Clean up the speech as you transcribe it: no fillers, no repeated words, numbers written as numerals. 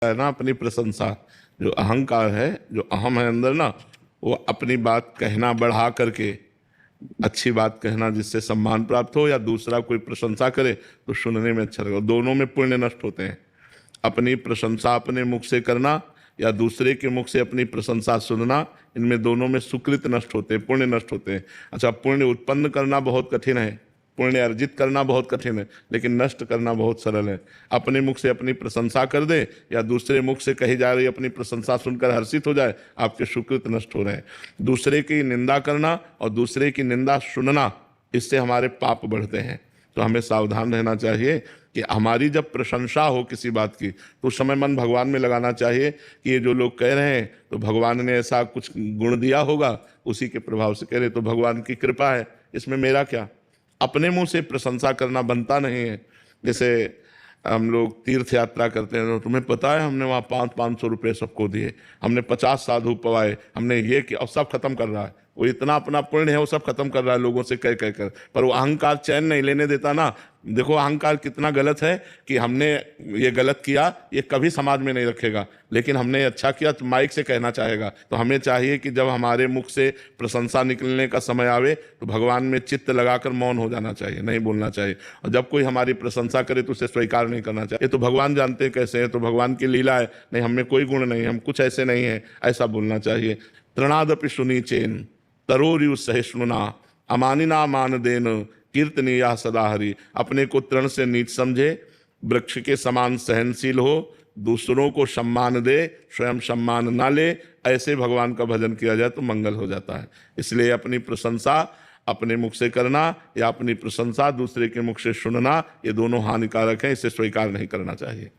है ना, अपनी प्रशंसा, जो अहंकार है, जो अहम है अंदर ना, वो अपनी बात कहना बढ़ा करके, अच्छी बात कहना जिससे सम्मान प्राप्त हो या दूसरा कोई प्रशंसा करे तो सुनने में अच्छा लगे, दोनों में पुण्य नष्ट होते हैं। अपनी प्रशंसा अपने मुख से करना या दूसरे के मुख से अपनी प्रशंसा सुनना, इनमें दोनों में सुकृत नष्ट होते हैं, पुण्य नष्ट होते हैं। अच्छा, पुण्य उत्पन्न करना बहुत कठिन है, पुण्य अर्जित करना बहुत कठिन है, लेकिन नष्ट करना बहुत सरल है। अपने मुख से अपनी प्रशंसा कर दे या दूसरे मुख से कही जा रही अपनी प्रशंसा सुनकर हर्षित हो जाए, आपके सुकृत नष्ट हो रहे हैं। दूसरे की निंदा करना और दूसरे की निंदा सुनना, इससे हमारे पाप बढ़ते हैं। तो हमें सावधान रहना चाहिए कि हमारी जब प्रशंसा हो किसी बात की तो उस समय मन भगवान में लगाना चाहिए कि ये जो लोग कह रहे हैं तो भगवान ने ऐसा कुछ गुण दिया होगा, उसी के प्रभाव से कह रहे, तो भगवान की कृपा है, इसमें मेरा क्या। अपने मुंह से प्रशंसा करना बनता नहीं है। जैसे हम लोग तीर्थ यात्रा करते हैं तो तुम्हें पता है हमने वहाँ 500 रुपये सबको दिए, हमने 50 साधु पवाए, हमने ये किया, और सब खत्म कर रहा है। वो इतना अपना पुण्य है वो सब खत्म कर रहा है लोगों से कह कह कर, पर वो अहंकार चैन नहीं लेने देता ना। देखो अहंकार कितना गलत है कि हमने ये गलत किया, ये कभी समाज में नहीं रखेगा, लेकिन हमने अच्छा किया तो माइक से कहना चाहेगा। तो हमें चाहिए कि जब हमारे मुख से प्रशंसा निकलने का समय आवे तो भगवान में चित्त लगाकर मौन हो जाना चाहिए, नहीं बोलना चाहिए। और जब कोई हमारी प्रशंसा करे तो उसे स्वीकार नहीं करना चाहिए, ये तो भगवान जानते हैं कैसे है, तो भगवान की लीला है, नहीं हम में कोई गुण नहीं है, हम कुछ ऐसे नहीं है, ऐसा बोलना चाहिए। तृणादपि सुनीचेन तरोरिव सहिष्णुना अमानिना मान देन कीर्तनीया सदा हरि। अपने को तृण से नीच समझे, वृक्ष के समान सहनशील हो, दूसरों को सम्मान दे, स्वयं सम्मान ना ले, ऐसे भगवान का भजन किया जाए तो मंगल हो जाता है। इसलिए अपनी प्रशंसा अपने मुख से करना या अपनी प्रशंसा दूसरे के मुख से सुनना, ये दोनों हानिकारक हैं, इसे स्वीकार नहीं करना चाहिए।